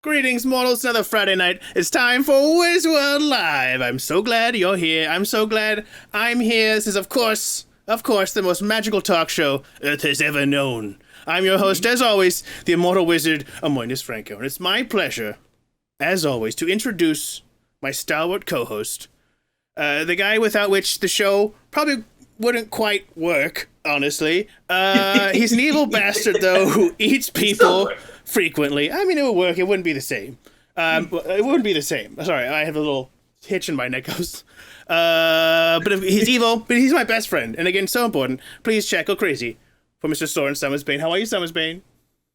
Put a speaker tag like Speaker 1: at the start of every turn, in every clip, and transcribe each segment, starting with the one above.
Speaker 1: Greetings, mortals. Another Friday night. It's time for WizWorld Live. I'm so glad you're here. I'm so glad I'm here. This is, of course, the most magical talk show Earth has ever known. I'm your host, as always, the immortal wizard, Amoinus Franco. And it's my pleasure, as always, to introduce my stalwart co-host, the guy without which the show probably wouldn't quite work, honestly. He's an evil bastard, though, who eats people frequently. I mean, it would work. It wouldn't be the same. It wouldn't be the same. Sorry, I have a little hitch in my neck. But he's evil, but he's my best friend. And again, so important. Please check, go crazy for Mr. Soren Summersbane. How are you, Summersbane?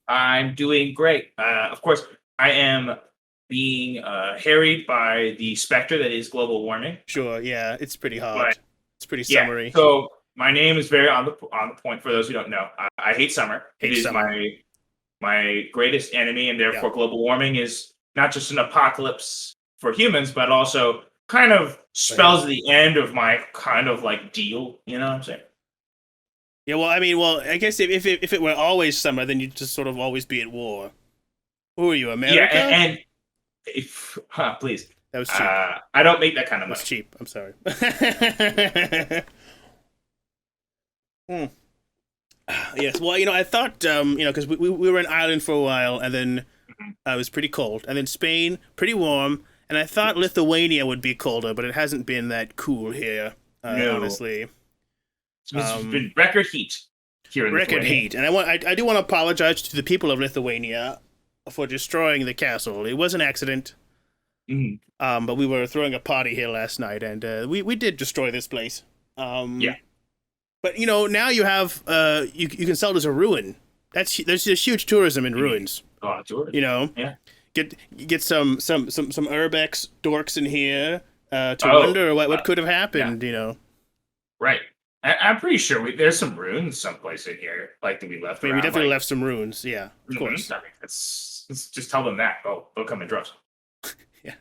Speaker 1: I'm
Speaker 2: doing great. Of course, I am being harried by the specter that is global warming.
Speaker 1: Sure, yeah, it's pretty hard. It's pretty summery.
Speaker 2: Yeah, so my name is very on the point for those who don't know. I hate summer. It is my greatest enemy, and therefore global warming is not just an apocalypse for humans, but also kind of spells the end of my kind of like deal. You know what I'm saying?
Speaker 1: Yeah, well, I mean, I guess if it were always summer, then you'd just sort of always be at war. Who are you, America?
Speaker 2: Yeah, and if, please.
Speaker 1: That was cheap.
Speaker 2: I don't make that kind of money.
Speaker 1: That's cheap. I'm sorry. Yes, well, I thought, because we were in Ireland for a while, and then it was pretty cold, and then Spain, pretty warm, and I thought Lithuania would be colder, but it hasn't been that cool here, honestly.
Speaker 2: It's been record heat here in Lithuania.
Speaker 1: Record heat, and I do want to apologize to the people of Lithuania for destroying the castle. It was an accident, but we were throwing a party here last night, and we did destroy this place.
Speaker 2: Yeah.
Speaker 1: But now you have you can sell it as a ruin. There's just huge tourism in ruins.
Speaker 2: Oh, tourism.
Speaker 1: Yeah. Get some urbex dorks in here to wonder what could have happened.
Speaker 2: Yeah. Right. I'm pretty sure there's some ruins someplace in here, like that we left.
Speaker 1: I mean, we definitely left some ruins. Yeah, of course.
Speaker 2: Let's just tell them that. They'll come in droves.
Speaker 1: Yeah.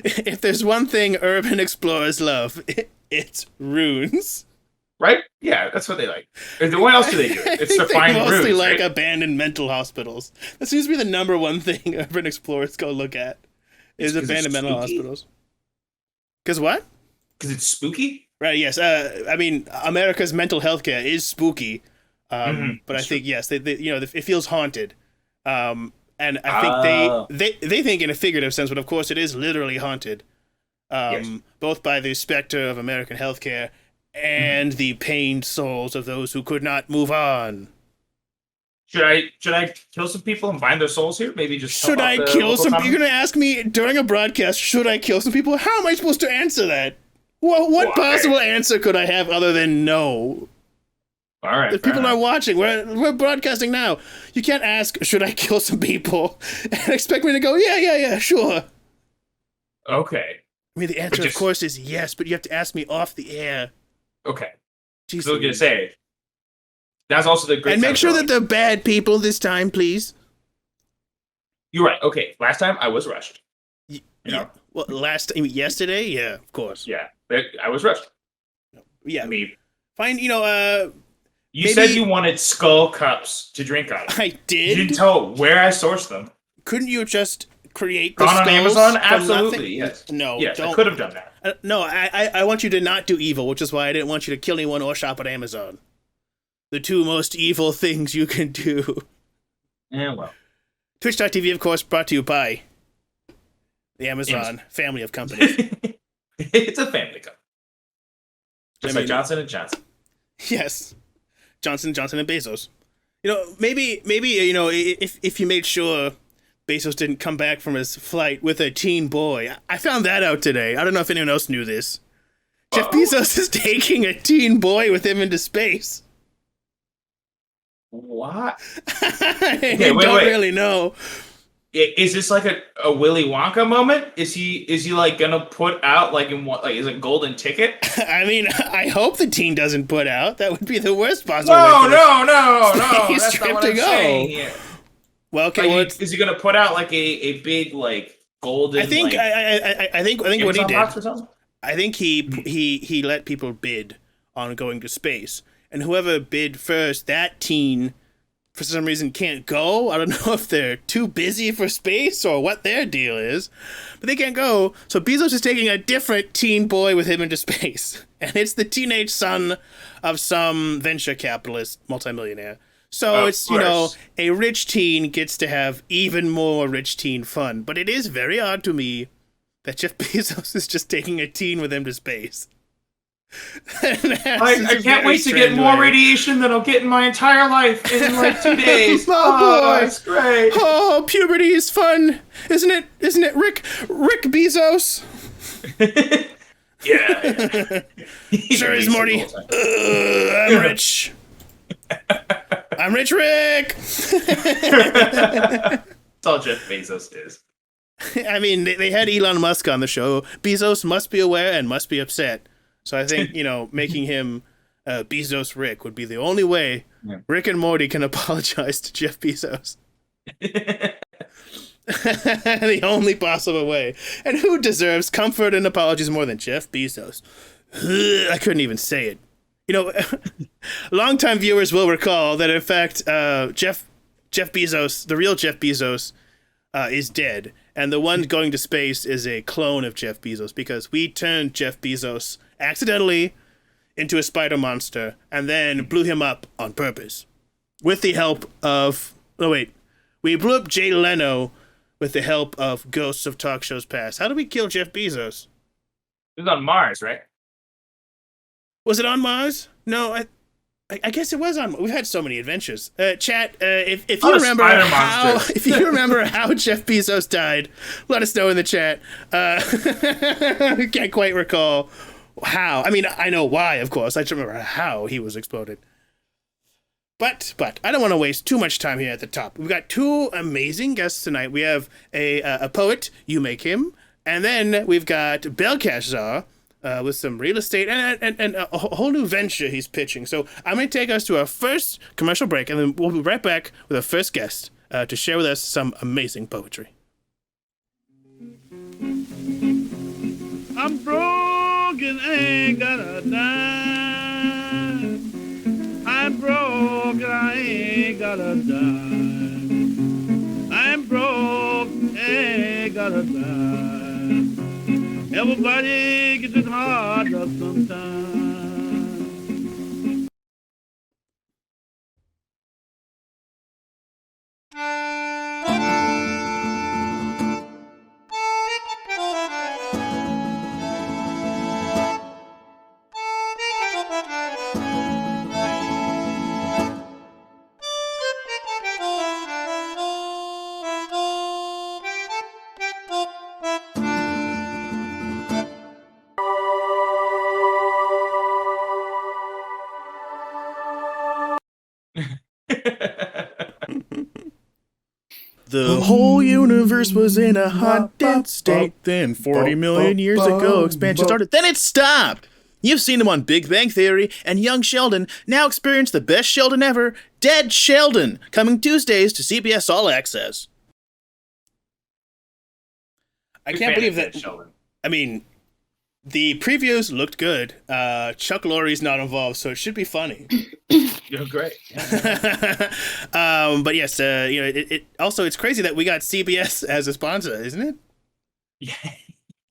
Speaker 1: If there's one thing urban explorers love, it's ruins.
Speaker 2: Right? Yeah, that's what they like. What else do they do? It's to find ruins. They mostly
Speaker 1: like abandoned mental hospitals. That seems to be the number one thing urban explorers go look at is abandoned mental hospitals. Because what?
Speaker 2: Because it's spooky?
Speaker 1: Right, yes. I mean, America's mental health care is spooky. But I think, yes, they it feels haunted. And I think they think in a figurative sense, but of course it is literally haunted. Both by the specter of American healthcare and the pained souls of those who could not move on.
Speaker 2: Should I kill some people and find their souls here? Maybe just
Speaker 1: should I kill some people? You're going to ask me during a broadcast, should I kill some people? How am I supposed to answer that? What possible answer could I have other than no?
Speaker 2: All right.
Speaker 1: If people are watching, we're broadcasting now. You can't ask, should I kill some people? And expect me to go, yeah, sure.
Speaker 2: Okay.
Speaker 1: I mean, the answer, of course, is yes, but you have to ask me off the air.
Speaker 2: Okay.
Speaker 1: Jeez,
Speaker 2: so I was going to say, that's also the great.
Speaker 1: And make sure that they're bad people this time, please.
Speaker 2: You're right. Okay. Last time, I was rushed.
Speaker 1: Yeah. Well, yesterday? Yeah, of course.
Speaker 2: Yeah. I was rushed.
Speaker 1: Yeah.
Speaker 2: I mean,
Speaker 1: fine,
Speaker 2: You said you wanted skull cups to drink out of.
Speaker 1: I did.
Speaker 2: You didn't tell where I sourced them.
Speaker 1: Couldn't you just create the
Speaker 2: skulls on Amazon? Absolutely,
Speaker 1: nothing?
Speaker 2: Yes.
Speaker 1: No,
Speaker 2: yes, I could have done that.
Speaker 1: No, I want you to not do evil, which is why I didn't want you to kill anyone or shop at Amazon. The two most evil things you can do.
Speaker 2: Yeah, well.
Speaker 1: Twitch.tv, of course, brought to you by the Amazon family of companies.
Speaker 2: It's a family company. Just like Johnson & Johnson.
Speaker 1: Yes. Johnson & Johnson and Bezos. Maybe if you made sure Bezos didn't come back from his flight with a teen boy. I found that out today. I don't know if anyone else knew this. Jeff Bezos is taking a teen boy with him into space.
Speaker 2: What?
Speaker 1: I don't really know.
Speaker 2: Is this like a Willy Wonka moment? Is he like gonna put out like in what, like is it golden ticket?
Speaker 1: I mean, I hope the teen doesn't put out. That would be the worst possible.
Speaker 2: No.
Speaker 1: He's
Speaker 2: That's not what I'm saying here.
Speaker 1: Well, okay.
Speaker 2: Like, is he gonna put out like a big like golden?
Speaker 1: I think
Speaker 2: like,
Speaker 1: what he did. I think he let people bid on going to space, and whoever bid first, that teen, for some reason, can't go. I don't know if they're too busy for space or what their deal is, but they can't go. So Bezos is taking a different teen boy with him into space, and it's the teenage son of some venture capitalist multimillionaire. So it's, a rich teen gets to have even more rich teen fun. But it is very odd to me that Jeff Bezos is just taking a teen with him to space.
Speaker 2: I can't wait to get more radiation than I'll get in my entire life in like 2 days.
Speaker 1: Oh boy,
Speaker 2: that's great.
Speaker 1: Oh, puberty is fun, isn't it? Isn't it, Rick Bezos?
Speaker 2: Yeah.
Speaker 1: Sure is, Morty. I'm rich. I'm rich, Rick.
Speaker 2: That's all Jeff Bezos is.
Speaker 1: I mean, they had Elon Musk on the show. Bezos must be aware and must be upset. So I think, making him Bezos Rick would be the only way Rick and Morty can apologize to Jeff Bezos. The only possible way. And who deserves comfort and apologies more than Jeff Bezos? I couldn't even say it. Longtime viewers will recall that, in fact, Jeff Bezos, the real Jeff Bezos, is dead. And the one going to space is a clone of Jeff Bezos, because we turned Jeff Bezos accidentally into a spider monster and then blew him up on purpose. With the help of... we blew up Jay Leno with the help of ghosts of talk shows past. How did we kill Jeff Bezos?
Speaker 2: It was on Mars, right?
Speaker 1: Was it on Mars? No, I guess it was on. We've had so many adventures. Chat, if you remember how Jeff Bezos died, let us know in the chat. I can't quite recall how. I mean, I know why, of course. I just remember how he was exploded. But I don't want to waste too much time here at the top. We've got two amazing guests tonight. We have a poet, Yume Kim, and then we've got Bel-Cash-Zzar, with some real estate and a whole new venture he's pitching. So I'm going to take us to our first commercial break, and then we'll be right back with our first guest to share with us some amazing poetry.
Speaker 3: I'm broke and I ain't got a dime. I'm broke and I ain't got a dime. I'm broke and ain't got a dime. Everybody gets it harder sometimes.
Speaker 1: The whole universe was in a hot, dead state. Then 40 million years ago, expansion started. Then it stopped. You've seen him on Big Bang Theory, and young Sheldon now experience the best Sheldon ever, Dead Sheldon, coming Tuesdays to CBS All Access. I can't believe that. Sheldon. I mean, the previews looked good. Chuck Lorre's not involved, so it should be funny.
Speaker 2: You're great.
Speaker 1: But yes, it also, it's crazy that we got CBS as a sponsor, isn't it?
Speaker 2: Yeah.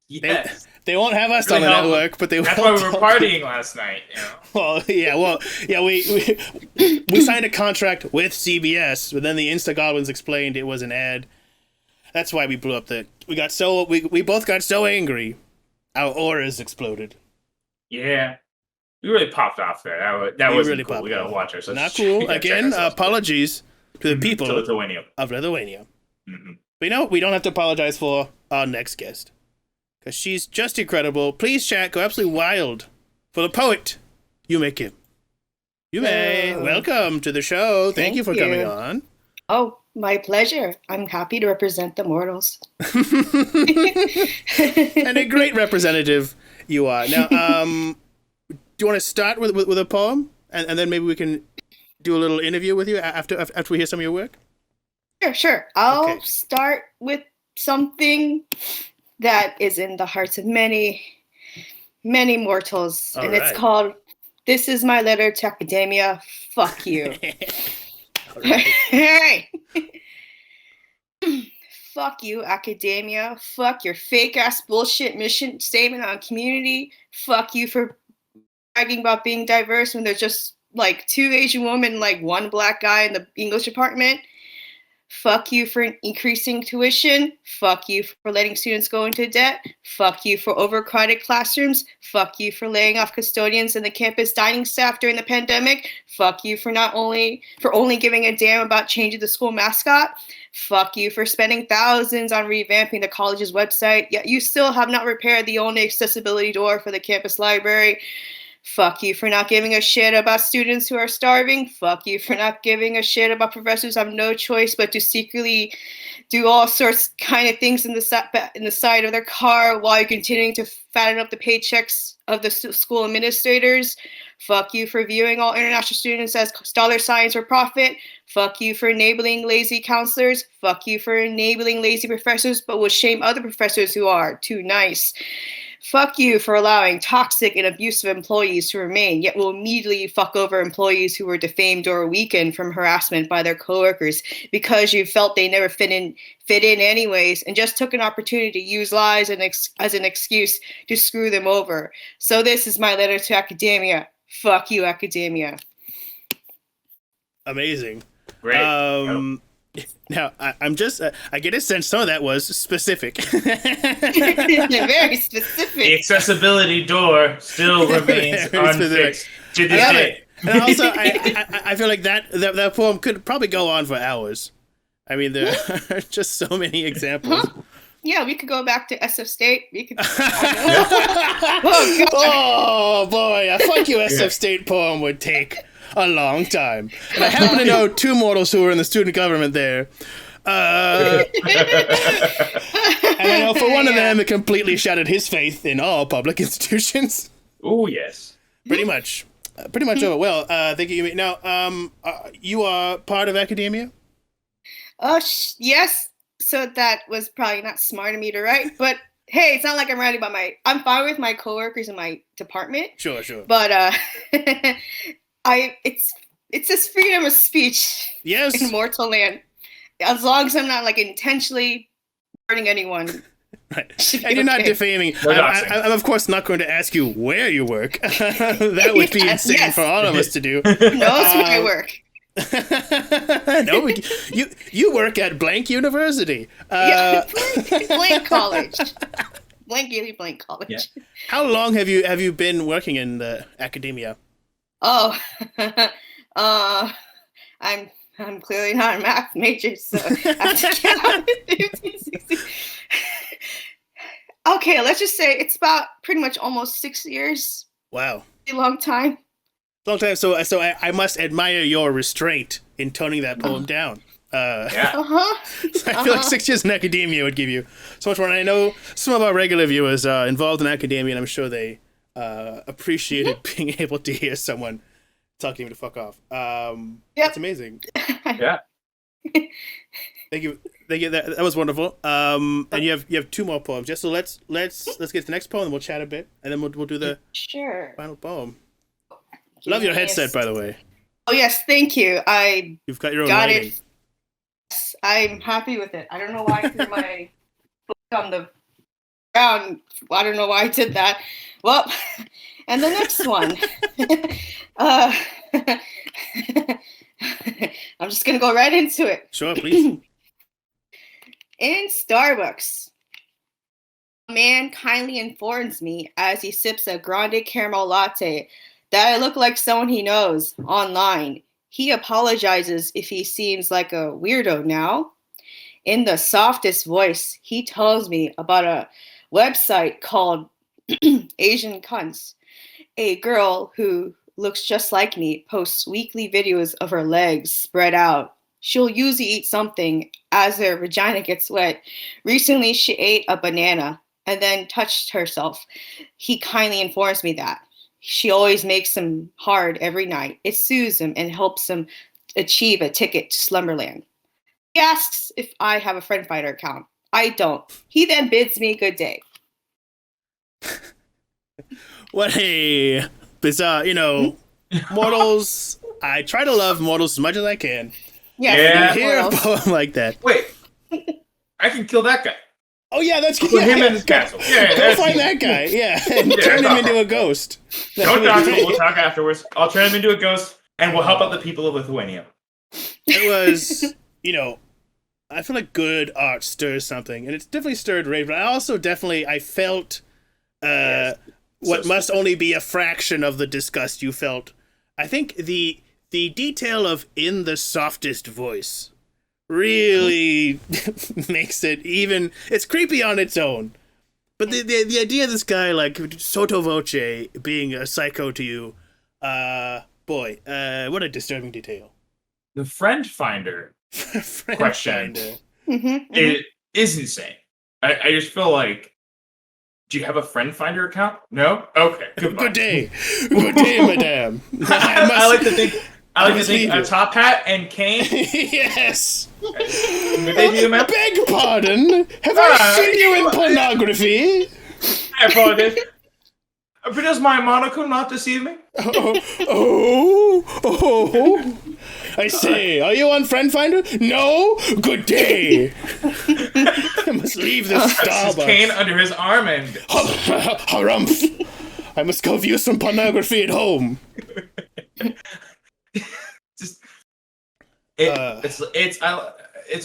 Speaker 2: Yes.
Speaker 1: They won't have us really on the network, but they will.
Speaker 2: That's why we were partying last night.
Speaker 1: We signed a contract with CBS, but then the Insta Goblins explained it was an ad. That's why we blew up we both got so angry, our auras exploded.
Speaker 2: Yeah. We really popped off there. That was really cool. We gotta watch ourselves.
Speaker 1: Not cool. Again, apologies to the people of Lithuania.
Speaker 2: Mm-hmm.
Speaker 1: But we don't have to apologize for our next guest, because she's just incredible. Please, chat, go absolutely wild for the poet, Yume Kim. Yume, welcome to the show. Thank you for coming on.
Speaker 4: Oh, my pleasure. I'm happy to represent the mortals.
Speaker 1: And a great representative you are. Now, do you want to start with a poem, and then maybe we can do a little interview with you after we hear some of your work?
Speaker 4: Sure. I'll start with something that is in the hearts of many, many mortals, and it's called This is my letter to academia. Fuck you.
Speaker 1: Right.
Speaker 4: Hey! Fuck you, academia. Fuck your fake ass bullshit mission statement on community. Fuck you for bragging about being diverse when there's just like 2 Asian women, like 1 black guy in the English department. Fuck you for increasing tuition. Fuck you for letting students go into debt. Fuck you for overcrowded classrooms. Fuck you for laying off custodians and the campus dining staff during the pandemic. Fuck you for only giving a damn about changing the school mascot. Fuck you for spending thousands on revamping the college's website, yet you still have not repaired the only accessibility door for the campus library. Fuck you for not giving a shit about students who are starving. Fuck you for not giving a shit about professors who have no choice but to secretly do all sorts kind of things in the side of their car while you're continuing to fatten up the paychecks of the school administrators. Fuck you for viewing all international students as dollar signs for profit. Fuck you for enabling lazy counselors. Fuck you for enabling lazy professors but will shame other professors who are too nice. Fuck you for allowing toxic and abusive employees to remain, yet will immediately fuck over employees who were defamed or weakened from harassment by their coworkers because you felt they never fit in anyways and just took an opportunity to use lies as an excuse to screw them over. So this is my letter to academia. Fuck you, academia.
Speaker 1: Amazing.
Speaker 2: Great.
Speaker 1: Now, I'm just, I get a sense some of that was specific.
Speaker 4: Very specific.
Speaker 2: The accessibility door still remains unfixed to this day.
Speaker 1: And also, I feel like that poem could probably go on for hours. I mean, there are just so many examples.
Speaker 4: Yeah, we could go back to SF State. We could.
Speaker 1: Oh boy, a fuck you SF State poem would take a long time. And I happen to know 2 mortals who were in the student government there. And I know for one of them, it completely shattered his faith in all public institutions.
Speaker 2: Oh, yes.
Speaker 1: Pretty much over. Well, thank you. Now, you are part of academia?
Speaker 4: Yes. So that was probably not smart of me to write, but hey, it's not like I'm writing about I'm fine with my coworkers in my department.
Speaker 1: Sure.
Speaker 4: But it's just freedom of speech.
Speaker 1: Yes.
Speaker 4: In mortal land. As long as I'm not like intentionally hurting anyone.
Speaker 1: Right. And you're not defaming. I'm of course not going to ask you where you work. That would be insane for all of us to do.
Speaker 4: No, it's where I work.
Speaker 1: No, you work at blank university.
Speaker 4: Blank college. Blank college.
Speaker 2: Yeah.
Speaker 1: How long have you been working in the academia?
Speaker 4: Oh, I'm clearly not a math major, so I have to count 15, 16. Okay, let's just say it's about pretty much almost 6 years.
Speaker 1: Wow.
Speaker 4: A long time.
Speaker 1: Long time. So I must admire your restraint in toning that poem down. I feel like 6 years in academia would give you so much more. And I know some of our regular viewers are involved in academia, and I'm sure they appreciated being able to hear someone talking to fuck off. That's amazing.
Speaker 2: Yeah.
Speaker 1: Thank you. That was wonderful. And you have 2 more poems. Yeah. So let's get to the next poem, and we'll chat a bit, and then we'll do the final poem. Love your headset, by the way.
Speaker 4: Oh yes, thank you.
Speaker 1: You've got your own
Speaker 4: got
Speaker 1: lighting.
Speaker 4: it. Yes, I'm happy with it. I don't know why I threw my book on the ground. I don't know why I did that. Well, and the next one. I'm just gonna go right into it.
Speaker 1: Sure, please.
Speaker 4: In Starbucks, a man kindly informs me as he sips a grande caramel latte that I look like someone he knows online. He apologizes if he seems like a weirdo now. In the softest voice, he tells me about a website called Asian Cunts. A girl who looks just like me posts weekly videos of her legs spread out. She'll usually eat something as her vagina gets wet. Recently, she ate a banana and then touched herself. He kindly informs me that. She always makes him hard every night. It soothes him and helps him achieve a ticket to Slumberland. He asks if I have a Friend Finder account. I don't. He then bids me good day.
Speaker 1: What a bizarre. You know, mortals. I try to love mortals as much as I can.
Speaker 4: Yes,
Speaker 2: Yeah.
Speaker 1: You hear a
Speaker 4: mortals.
Speaker 1: poem like that.
Speaker 2: Wait, I can kill that guy.
Speaker 1: Oh yeah, that's
Speaker 2: Put him in his castle. Yeah,
Speaker 1: Go
Speaker 2: that's
Speaker 1: find
Speaker 2: me.
Speaker 1: that guy. Yeah, and
Speaker 2: Yeah,
Speaker 1: turn him
Speaker 2: no.
Speaker 1: into a ghost.
Speaker 2: Don't talk to him. We'll talk afterwards. I'll turn him into a ghost, and we'll help out the people of Lithuania.
Speaker 1: It was, you know, I feel like good art stirs something, and it's definitely stirred rage. But I also I felt what
Speaker 2: So
Speaker 1: must only be a fraction of the disgust you felt. I think the detail of "in the softest voice" really makes it even. It's creepy on its own. But the idea of this guy, like, sotto voce, being a psycho to you, boy, what a disturbing detail.
Speaker 2: The friend finder
Speaker 1: Friend
Speaker 2: Question.
Speaker 1: finder.
Speaker 2: it is insane. I just feel like, do you have a friend finder account? No? Okay, goodbye.
Speaker 1: Good day. Good day, madame.
Speaker 2: I like to think
Speaker 1: must leave
Speaker 2: a
Speaker 1: you.
Speaker 2: top hat and cane.
Speaker 1: Yes.
Speaker 2: Would they do that?
Speaker 1: Beg pardon. Have I seen you in pornography?
Speaker 2: I apologize. But does my monocle not deceive me?
Speaker 1: Oh. I say, are you on Friend Finder? No? Good day. I must leave this
Speaker 2: His
Speaker 1: Starbucks.
Speaker 2: cane under his arm and
Speaker 1: Harumph. I must go view some pornography at home.
Speaker 2: just it's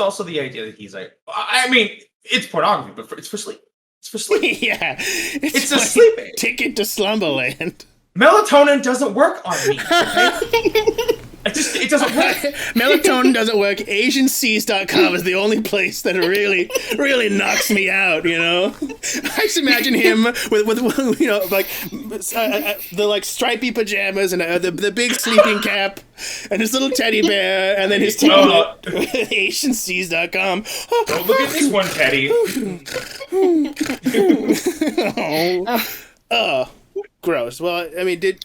Speaker 2: also the idea that he's like, I mean, it's pornography, but it's for sleep. It's for sleep.
Speaker 1: Yeah.
Speaker 2: It's a
Speaker 1: my
Speaker 2: sleep aid.
Speaker 1: ticket to Slumberland.
Speaker 2: Melatonin doesn't work on me. Okay? It doesn't work.
Speaker 1: Melatonin doesn't work. AsianSeas.com is the only place that really knocks me out, you know? I just imagine him with you know, like, the, like, stripy pajamas and the big sleeping cap and his little teddy bear and then his tablet with AsianSeas.com.
Speaker 2: Don't look at this one, Teddy.
Speaker 1: Gross. Well, I mean, did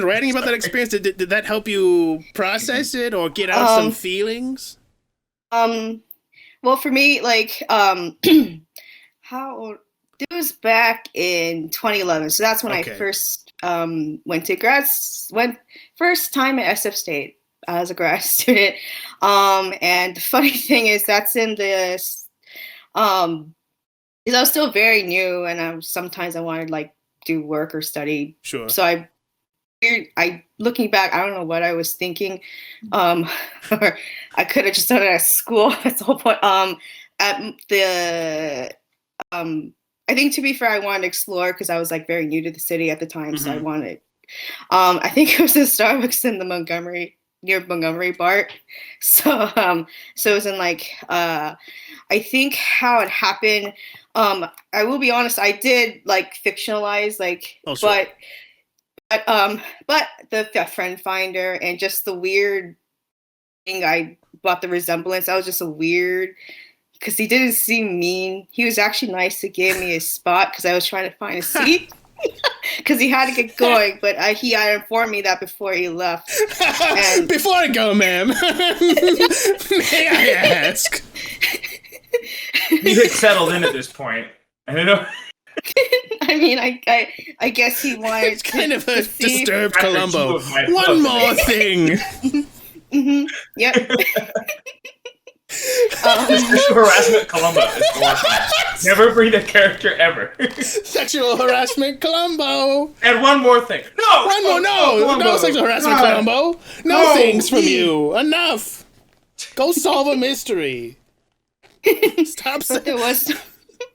Speaker 1: writing about that experience, did that help you process it or get out some feelings?
Speaker 4: Well, for me, like, how old? It was back in 2011, so that's when
Speaker 1: Okay.
Speaker 4: I first went first time at SF State as a grad student. And the funny thing is, that's in this, because I was still very new, and sometimes I wanted like do work or study.
Speaker 1: Sure.
Speaker 4: So I looking back, I don't know what I was thinking. Or I could have just done it at school. That's the whole point. I think, to be fair, I wanted to explore because I was like very new to the city at the time. So I wanted, I think it was a Starbucks in the near Montgomery BART. So it was in like, I think how it happened. I will be honest, I did like fictionalize, like,
Speaker 1: Oh, sure.
Speaker 4: but the friend finder and just the weird thing about the resemblance, that was just a weird, because he didn't seem mean. He was actually nice to give me a spot because I was trying to find a seat because he had to get going, but he had informed me that before he left. And
Speaker 1: Before I go, ma'am, may I ask?
Speaker 2: You had settled in at this point. I don't know.
Speaker 4: I mean, I guess he wanted
Speaker 1: It's kind of a
Speaker 4: to see.
Speaker 1: disturbed
Speaker 2: After
Speaker 1: Columbo.
Speaker 2: two of my
Speaker 1: One
Speaker 2: books.
Speaker 1: more thing.
Speaker 4: Yep.
Speaker 2: Sexual harassment Columbo is horrifying. Never breed a character ever.
Speaker 1: Sexual harassment Columbo.
Speaker 2: And one more thing. No!
Speaker 1: One more, no
Speaker 2: Columbo.
Speaker 1: sexual harassment
Speaker 2: God.
Speaker 1: Columbo. No
Speaker 2: No.
Speaker 1: things from you. Enough. Go solve a mystery. Stop
Speaker 4: But
Speaker 1: saying.
Speaker 4: there was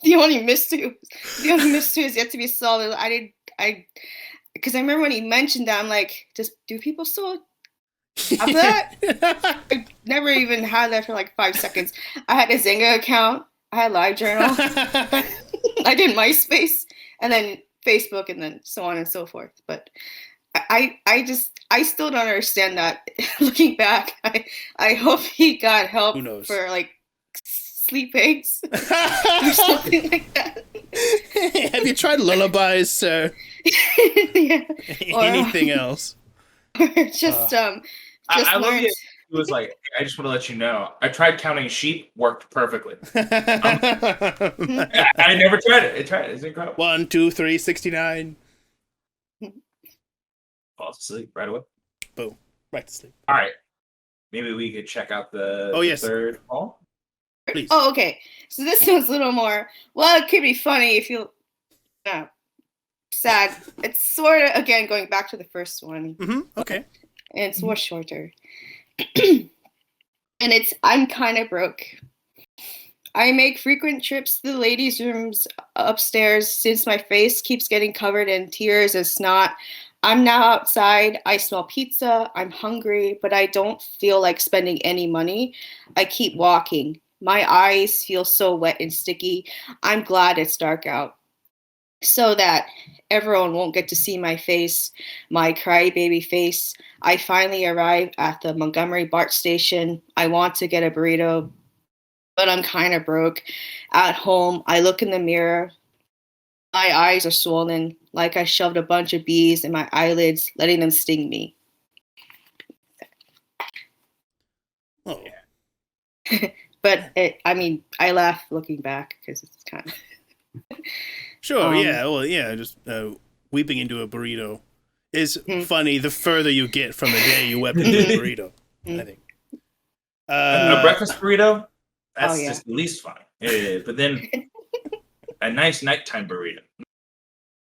Speaker 4: the only mystery is yet to be solved. Because I remember when he mentioned that, I'm like, do people still have that? I never even had that for like 5 seconds. I had a Zynga account. I had LiveJournal. I did MySpace, and then Facebook, and then so on and so forth. But I still don't understand that. Looking back, I hope he got help
Speaker 1: Who knows?
Speaker 4: for like sleep aids or something like that.
Speaker 1: Have you tried lullabies, sir?
Speaker 4: Yeah. Or,
Speaker 1: Anything else?
Speaker 4: just
Speaker 2: I love
Speaker 4: learned.
Speaker 2: it. He was like, I just want to let you know, I tried counting sheep, worked perfectly. I never tried it. It's incredible.
Speaker 1: 1, 2, 3, 69.
Speaker 2: falls asleep right away.
Speaker 1: Boom. Right to sleep.
Speaker 2: All right. Maybe we could check out the third poem.
Speaker 1: Please.
Speaker 4: Oh, okay. So this one's a little more. Well, it could be funny if you. Sad. It's sort of again going back to the first one.
Speaker 1: Mm-hmm. Okay.
Speaker 4: And it's more shorter. And it's I'm kind of broke. I make frequent trips to the ladies' rooms upstairs since my face keeps getting covered in tears and snot. I'm now outside. I smell pizza. I'm hungry, but I don't feel like spending any money. I keep walking. My eyes feel so wet and sticky. I'm glad it's dark out so that everyone won't get to see my face, my crybaby face. I finally arrive at the Montgomery BART station. I want to get a burrito, but I'm kind of broke. At home, I look in the mirror. My eyes are swollen, like I shoved a bunch of bees in my eyelids, letting them sting me.
Speaker 1: Oh.
Speaker 4: But I laugh looking back because it's kind of...
Speaker 1: Sure, yeah. Well, yeah, just weeping into a burrito is funny the further you get from the day you wept into a burrito, I think.
Speaker 2: A breakfast burrito? That's just the least funny. Yeah, but then a nice nighttime burrito.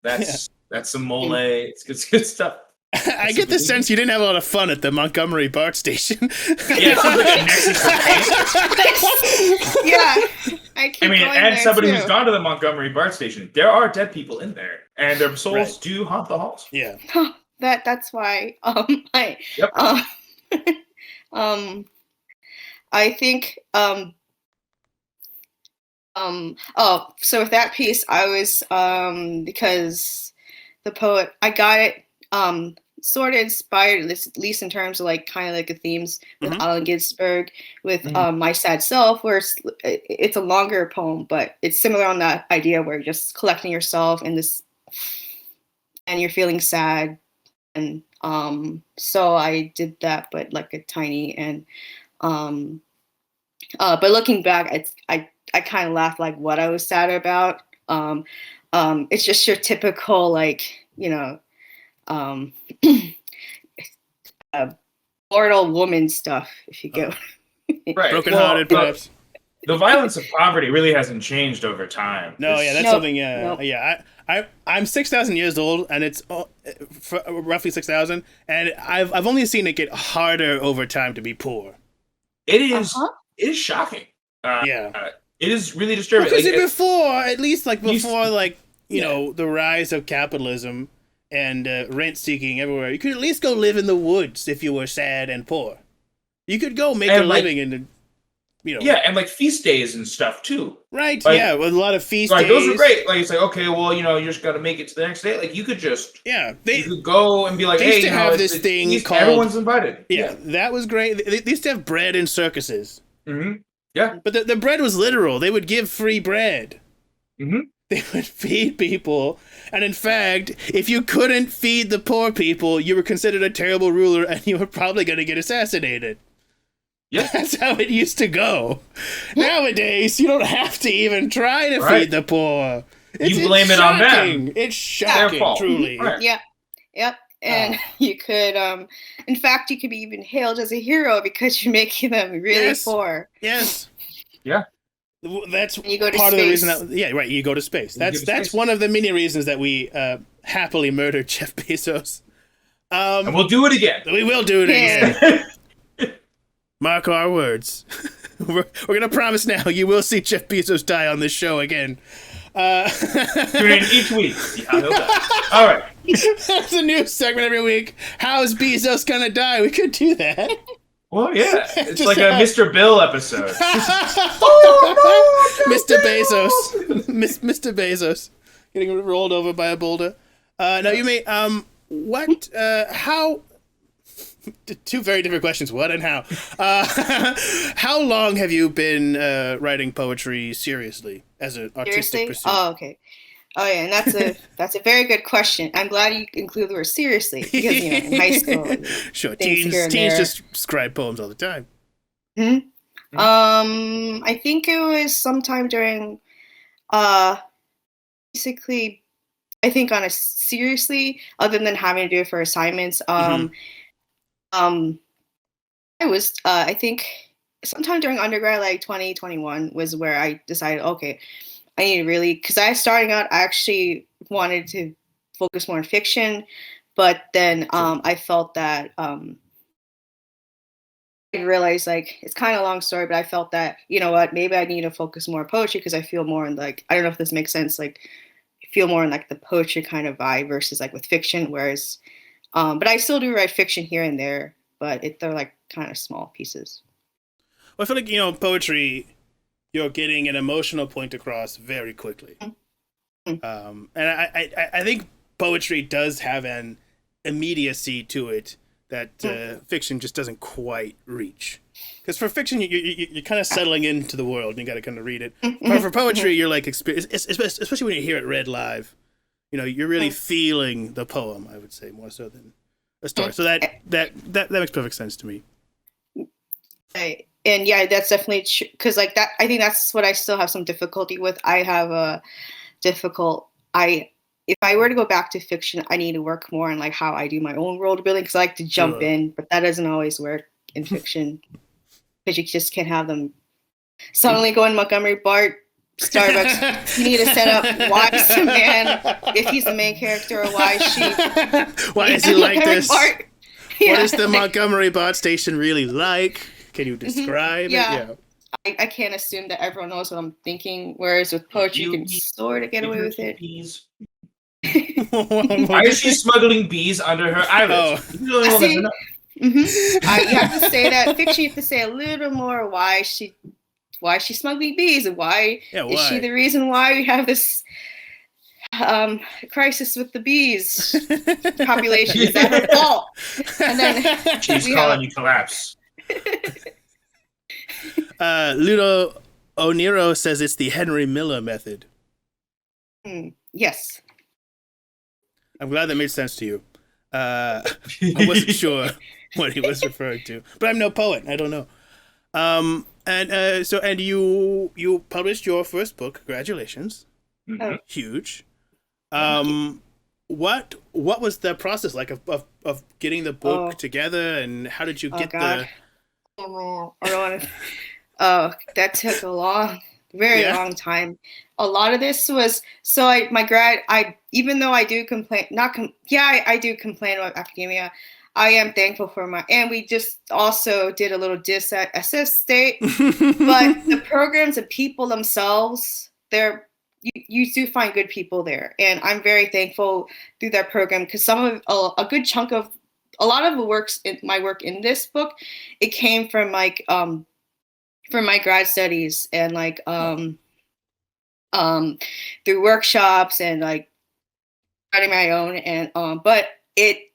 Speaker 2: That's some mole. It's good stuff.
Speaker 1: I get the sense you didn't have a lot of fun at the Montgomery BART station.
Speaker 2: Yeah, it sounds like a Mexican place.
Speaker 4: Yeah. I mean,
Speaker 2: and somebody who's gone to the Montgomery BART station, there are dead people in there, and their souls do haunt the halls.
Speaker 1: Yeah.
Speaker 4: That's why. I think. So with that piece, I was because the poet, I got it sort of inspired, at least in terms of like kind of like the themes with Allen Ginsberg with My Sad Self, where it's a longer poem, but it's similar on that idea where you're just collecting yourself in this and you're feeling sad. And so I did that, but like a tiny and but looking back, I kind of laughed like what I was sad about. It's just your typical like, mortal woman stuff, if you get
Speaker 2: right.
Speaker 1: Brokenhearted, perhaps.
Speaker 2: The violence of poverty really hasn't changed over time.
Speaker 1: No, yeah, that's something. Yeah. I'm 6,000 years old, and it's roughly 6,000, and I've only seen it get harder over time to be poor.
Speaker 2: It is. It is shocking. It is really disturbing.
Speaker 1: Because before, the rise of capitalism and rent seeking everywhere, you could at least go live in the woods if you were sad and poor. You could go make a living in the.
Speaker 2: Yeah, and like feast days and stuff too.
Speaker 1: Right, with a lot of feast days.
Speaker 2: Those are great. Like, it's like, okay, well, you just got to make it to the next day. Like, you could just...
Speaker 1: Yeah.
Speaker 2: You could go and be like,
Speaker 1: they used to have this thing called...
Speaker 2: Everyone's invited.
Speaker 1: Yeah, that was great. They used to have bread in circuses.
Speaker 2: Mm-hmm. Yeah.
Speaker 1: But the bread was literal. They would give free bread.
Speaker 2: Mm-hmm.
Speaker 1: They would feed people. And in fact, if you couldn't feed the poor people, you were considered a terrible ruler and you were probably going to get assassinated.
Speaker 2: Yeah.
Speaker 1: That's how it used to go. Nowadays, you don't have to even try to feed the poor.
Speaker 2: You blame it on them.
Speaker 1: It's shocking, truly.
Speaker 2: Right.
Speaker 4: Yeah. Yep. And you could, in fact, you could be even hailed as a hero because you're making them really poor.
Speaker 1: Yes.
Speaker 2: Yeah.
Speaker 1: That's
Speaker 4: you go to
Speaker 1: part
Speaker 4: space.
Speaker 1: of the reason you go to space. That's one of the many reasons that we happily murdered Jeff Bezos.
Speaker 2: And we'll do it again.
Speaker 1: We will do it again. Mark our words. We're going to promise now you will see Jeff Bezos die on this show again.
Speaker 2: Tune in each week. See how he'll die. All right.
Speaker 1: That's a new segment every week. How's Bezos going to die? We could do that.
Speaker 2: Well, yeah. It's like a Mr. Bill episode.
Speaker 1: Mr. Bezos. Mr. Bezos. Getting rolled over by a boulder. Now, you may... how... Two very different questions. What and how? How long have you been writing poetry seriously as an artistic pursuit?
Speaker 4: Oh, okay. Oh, yeah, and that's a very good question. I'm glad you include the word seriously because in high school,
Speaker 1: sure, teens just scribe poems all the time.
Speaker 4: Mm-hmm. I think it was sometime during, basically I think on a seriously, other than having to do it for assignments, I was I think sometime during undergrad, like 2021, was where I decided, okay, I need to really, because I starting out, I actually wanted to focus more on fiction, but then I felt that I realized, like, it's kind of a long story, but I felt that, you know what, maybe I need to focus more on poetry because I feel more in, like, I don't know if this makes sense, like, I feel more in like the poetry kind of vibe versus like with fiction, whereas but I still do write fiction here and there, but they're like kind of small pieces.
Speaker 1: Well, I feel like, you know, poetry, you're getting an emotional point across very quickly. And I think poetry does have an immediacy to it that fiction just doesn't quite reach. Because for fiction, you're kind of settling into the world, and you got to kind of read it. But for poetry, you're like, especially when you hear it read live, you know, you're really feeling the poem, I would say, more so than a story. So that makes perfect sense to me.
Speaker 4: Right. And yeah, that's definitely true. Because like that, I think that's what I still have some difficulty with. I have a if I were to go back to fiction, I need to work more on like how I do my own world building, because I like to jump in, but that doesn't always work in fiction because you just can't have them suddenly go in Montgomery Bart Starbucks. You need to set up why is the man, if he's the main character, or why is she?
Speaker 1: Why is he like this?
Speaker 4: Yeah.
Speaker 1: What is the Montgomery Bart station really like? Can you describe it?
Speaker 4: Yeah. I can't assume that everyone knows what I'm thinking, whereas with poetry, you can sort of get away with it.
Speaker 2: Why is she smuggling bees under her eyelids?
Speaker 4: You have to say that fiction. You have to say a little more why she's smuggling bees, and why is she the reason why we have this crisis with the bees population? Is that her fault? And then
Speaker 2: she's calling you collapse.
Speaker 1: Ludo Oniro says it's the Henry Miller method.
Speaker 4: Yes.
Speaker 1: I'm glad that made sense to you. I wasn't sure what he was referring to, but I'm no poet. I don't know. And you published your first book. Congratulations.
Speaker 2: Mm-hmm.
Speaker 1: Huge. What was the process like of getting the book together, and how did you get the?
Speaker 4: That took a very long time. A lot of this was even though I do complain, I do complain about academia. I am thankful for and we just also did a little diss at SF State, but the programs and people themselves, you do find good people there, and I'm very thankful through that program, because a good chunk of a lot of my work in this book, it came from like from my grad studies and like through workshops and like writing my own, and but it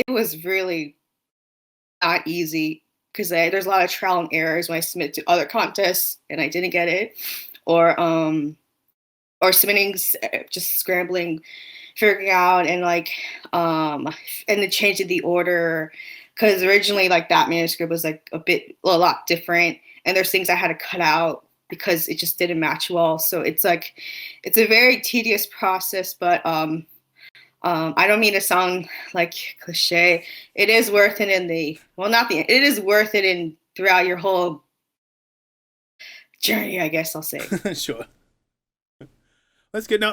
Speaker 4: was really not easy, because there's a lot of trial and errors when I submit to other contests and I didn't get it, or submitting, just scrambling, figuring out, and like and then changing the order, because originally like that manuscript was like a lot different, and there's things I had to cut out because it just didn't match well. So it's a very tedious process, but I don't mean to sound like cliche. It is worth it it is worth it throughout your whole journey, I guess I'll say.
Speaker 1: Sure. That's good. Now,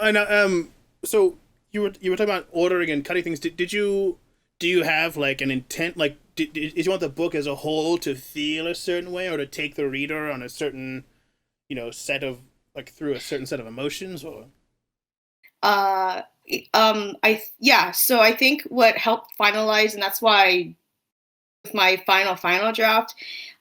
Speaker 1: so you were talking about ordering and cutting things. Do you have like an intent? Like, did you want the book as a whole to feel a certain way, or to take the reader on a certain, set of through a certain set of emotions, or?
Speaker 4: So I think what helped finalize, and that's why with my final draft,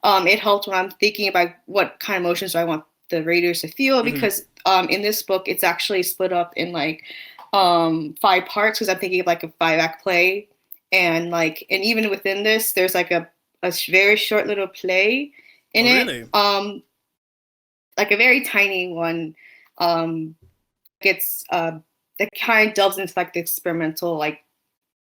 Speaker 4: it helped when I'm thinking about what kind of emotions do I want the readers to feel, because in this book it's actually split up in like 5 parts, because I'm thinking of like a 5-act play, and even within this there's like a very short little play in it. Really? Like a very tiny one. It's that kind of delves into like the experimental, like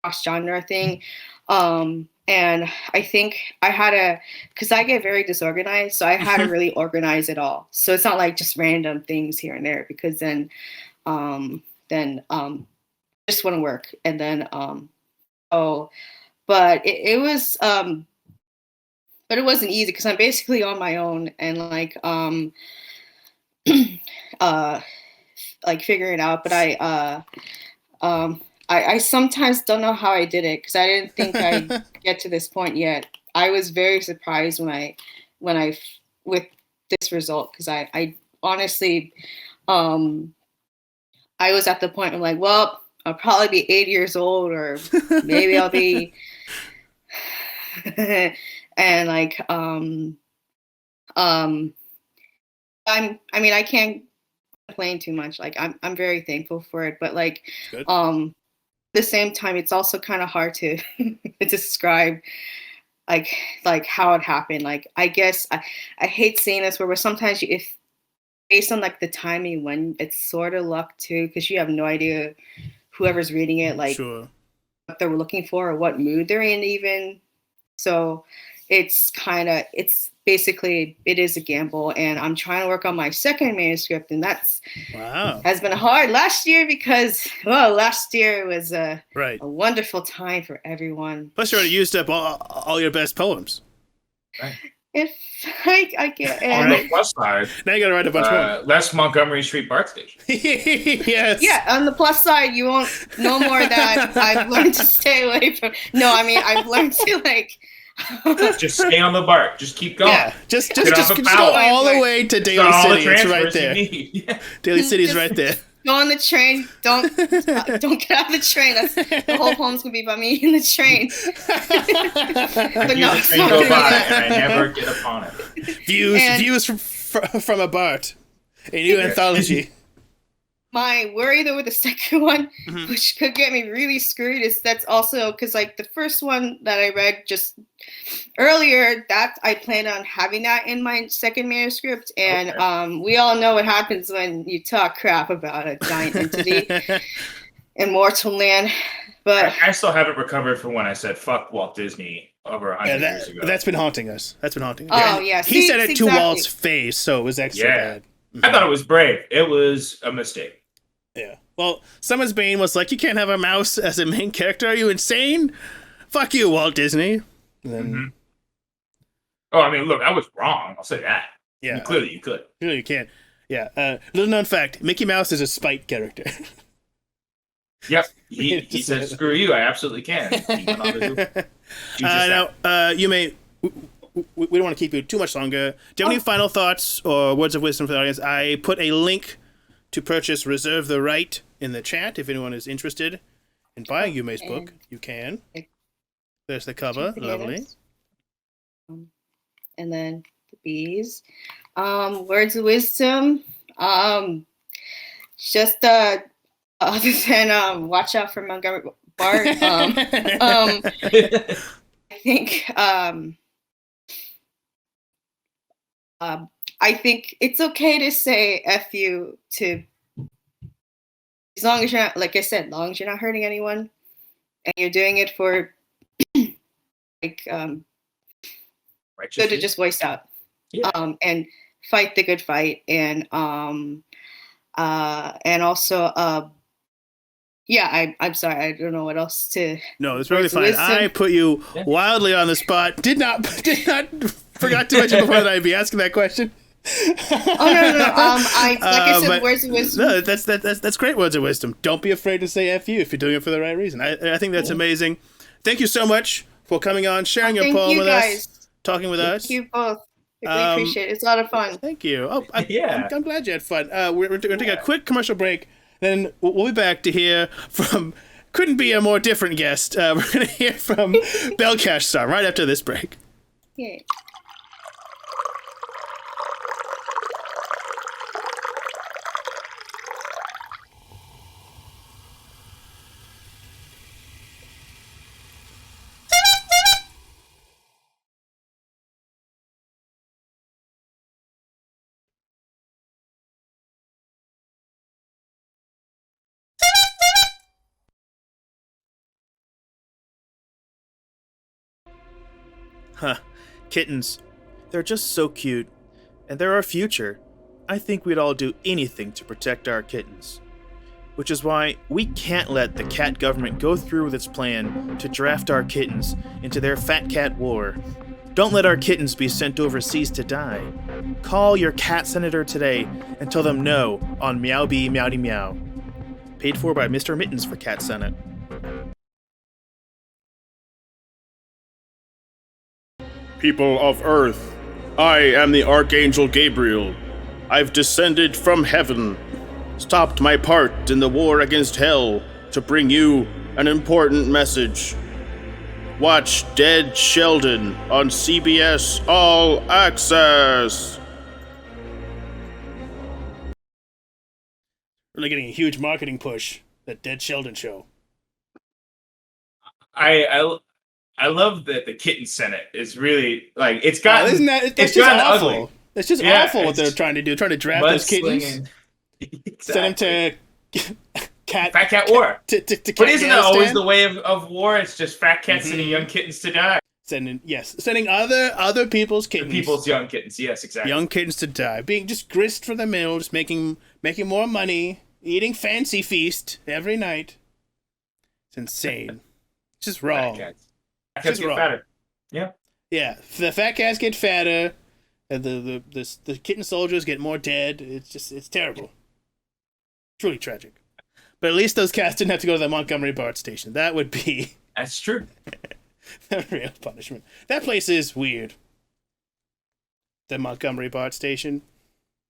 Speaker 4: cross-genre thing. And I think because I get very disorganized, so I had to really organize it all. So it's not like just random things here and there, because then just wouldn't work. And then but it was but it wasn't easy because I'm basically on my own and like like figuring it out. But I sometimes don't know how I did it because I didn't think I'd get to this point yet. I was very surprised when I with this result because I honestly I was at the point of like, well, I'll probably be 80 years old or maybe I'll be and like I mean I can't complain too much. Like I'm very thankful for it, but like at the same time it's also kind of hard to describe like how it happened. Like I guess I hate saying this where sometimes if based on like the timing when it's sort of luck too because you have no idea whoever's reading it like what they're looking for or what mood they're in even. So it's basically it is a gamble and I'm trying to work on my second manuscript and that's has been hard last year because last year was a wonderful time for everyone.
Speaker 1: Plus you already used up all your best poems.
Speaker 2: Right.
Speaker 4: If I get
Speaker 2: on the plus side,
Speaker 1: now you gotta write a bunch more.
Speaker 2: Less Montgomery Street BART station.
Speaker 1: Yes.
Speaker 4: Yeah, on the plus side, you won't no more that I've learned to stay away from. No, I mean I've learned to like.
Speaker 2: Just stay on the BART. Just keep going.
Speaker 1: Yeah, just go all the way to Daly City. It's right there.
Speaker 2: Yeah.
Speaker 1: Daly City's right there.
Speaker 4: Go on the train. Don't get out of the train. That's the whole poem's gonna be about me in the train. But no,
Speaker 2: the train go by and I never get upon it.
Speaker 1: Views from a BART. A new anthology.
Speaker 4: My worry though with the second one, which could get me really screwed, is that's also because like the first one that I read just earlier, that I planned on having that in my second manuscript, and we all know what happens when you talk crap about a giant entity, Immortal Land. But
Speaker 2: I still haven't recovered from when I said "fuck Walt Disney" over 100 years ago.
Speaker 1: That's been haunting us.
Speaker 4: Oh yeah,
Speaker 1: he said it to Walt's face, so it was extra bad.
Speaker 2: I thought it was brave. It was a mistake.
Speaker 1: Yeah. Well, Summer's Bane was like, you can't have a mouse as a main character. Are you insane? Fuck you, Walt Disney. And then...
Speaker 2: Oh, I mean, look, I was wrong. I'll say that.
Speaker 1: Yeah.
Speaker 2: Clearly you could.
Speaker 1: Clearly you can. Yeah. Little known fact, Mickey Mouse is a spite character.
Speaker 2: Yep. He said, screw you, I absolutely can.
Speaker 1: Now, Yume, we don't want to keep you too much longer. Do you have any final thoughts or words of wisdom for the audience? I put a link to purchase Reserve the Right in the chat. If anyone is interested in buying Yume's book, you can. There's the cover. Lovely.
Speaker 4: And then the bees. Words of wisdom. Just other than watch out for Montgomery BART. I think I think it's okay to say F you to, as long as you're not, like I said, as long as you're not hurting anyone and you're doing it for like good to just voice out. Yeah. And fight the good fight and also I'm sorry, I don't know what else to.
Speaker 1: No, it's really fine. I put you wildly on the spot. Did not forgot to mention before that I'd be asking that question.
Speaker 4: I said, words of wisdom.
Speaker 1: No, that's great words of wisdom. Don't be afraid to say F you if you're doing it for the right reason. I think that's amazing. Thank you so much for coming on, sharing your poem with us, talking with us.
Speaker 4: Thank you both. We appreciate it. It's a lot of fun.
Speaker 1: Thank you. I'm glad you had fun. We're going to take a quick commercial break. Then we'll be back to hear from, couldn't be a more different guest. We're going to hear from Bel-Cash-Zzar right after this break.
Speaker 4: Yay.
Speaker 1: Huh. Kittens. They're just so cute. And they're our future. I think we'd all do anything to protect our kittens. which is why we can't let the cat government go through with its plan to draft our kittens into their fat cat war. Don't let our kittens be sent overseas to die. Call your cat senator today and tell them no on Meow Bee Meowdy Meow. Paid for by Mr. Mittens for Cat Senate.
Speaker 3: People of Earth, I am the Archangel Gabriel. I've descended from heaven, stopped my part in the war against hell to bring you an important message. Watch Dead Sheldon on CBS All Access.
Speaker 1: Really getting a huge marketing push, that Dead Sheldon show.
Speaker 2: I love that the kitten senate is really like it's got.
Speaker 1: Isn't that that's just awful? Ugly. It's just awful what they're trying to do. Trying to draft those kittens,
Speaker 2: exactly.
Speaker 1: send them to fat
Speaker 2: cat war.
Speaker 1: To
Speaker 2: but isn't that always the way of war? It's just fat cats sending young kittens to die.
Speaker 1: Sending other people's kittens,
Speaker 2: people's young kittens. Yes, exactly.
Speaker 1: Young kittens to die, being just grist for the mill, just making more money, eating fancy feast every night. It's insane. It's just wrong.
Speaker 2: Fat cats get fatter. Yeah.
Speaker 1: Yeah. The fat cats get fatter, and the kitten soldiers get more dead. It's terrible. Truly tragic. But at least those cats didn't have to go to the Montgomery BART station. That would be
Speaker 2: That's true.
Speaker 1: the real punishment. That place is weird. The Montgomery BART station.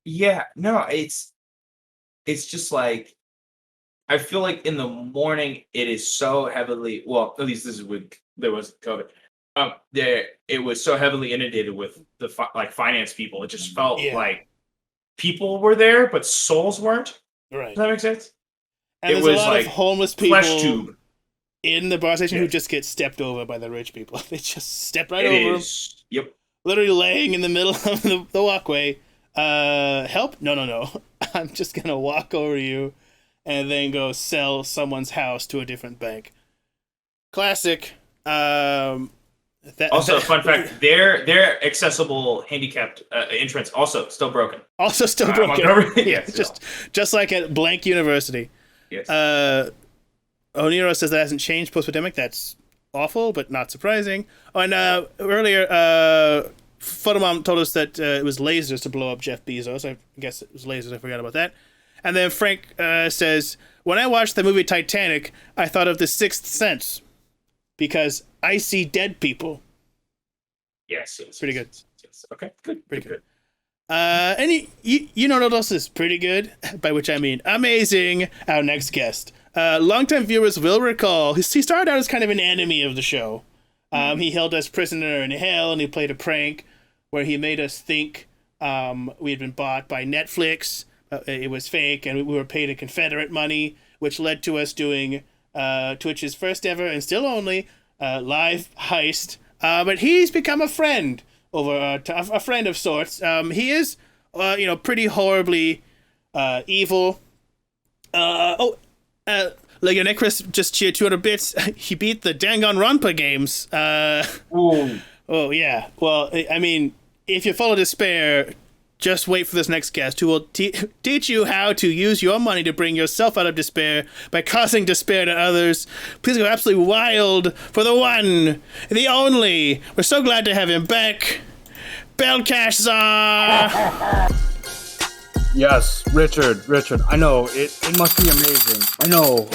Speaker 2: Yeah. No, it's just like I feel like in the morning it is so heavily. Well, at least this is when there was COVID. It was so heavily inundated with the finance people. It just felt like people were there, but souls weren't.
Speaker 1: Right.
Speaker 2: Does that make sense?
Speaker 1: And there's a lot of homeless people
Speaker 2: flesh tube
Speaker 1: in the bar station who just get stepped over by the rich people. They just step right over them.
Speaker 2: Yep.
Speaker 1: Literally laying in the middle of the walkway. Help? No. I'm just gonna walk over you and then go sell someone's house to a different bank. Classic. Fun
Speaker 2: fact: their accessible handicapped entrance also still broken.
Speaker 1: Also still broken.
Speaker 2: Yeah,
Speaker 1: just like at blank university.
Speaker 2: Yes.
Speaker 1: Oniro says that hasn't changed post-pandemic. That's awful, but not surprising. Oh, and earlier, Photomom told us that it was lasers to blow up Jeff Bezos. I guess it was lasers. I forgot about that. And then Frank says, when I watched the movie Titanic, I thought of The Sixth Sense because I see dead people.
Speaker 2: Yes.
Speaker 1: Pretty good.
Speaker 2: Yes. Okay, good.
Speaker 1: Pretty good. And you know what else is pretty good? By which I mean amazing. Our next guest. Longtime viewers will recall he started out as kind of an enemy of the show. He held us prisoner in hell, and he played a prank where he made us think we had been bought by Netflix. It was fake, and we were paid a Confederate money, which led to us doing Twitch's first ever and still only live heist. But he's become a friend. A friend of sorts. He is, pretty horribly evil. Legionecris just cheered 200 bits. He beat the Danganronpa games.
Speaker 2: Ooh.
Speaker 1: Oh, yeah. Well, I mean, if you're full of despair, just wait for this next guest who will teach you how to use your money to bring yourself out of despair by causing despair to others. Please go absolutely wild for the one, the only. We're so glad to have him back. Bel-Cash-Zzar!
Speaker 5: Yes, Richard, I know, it must be amazing. I know,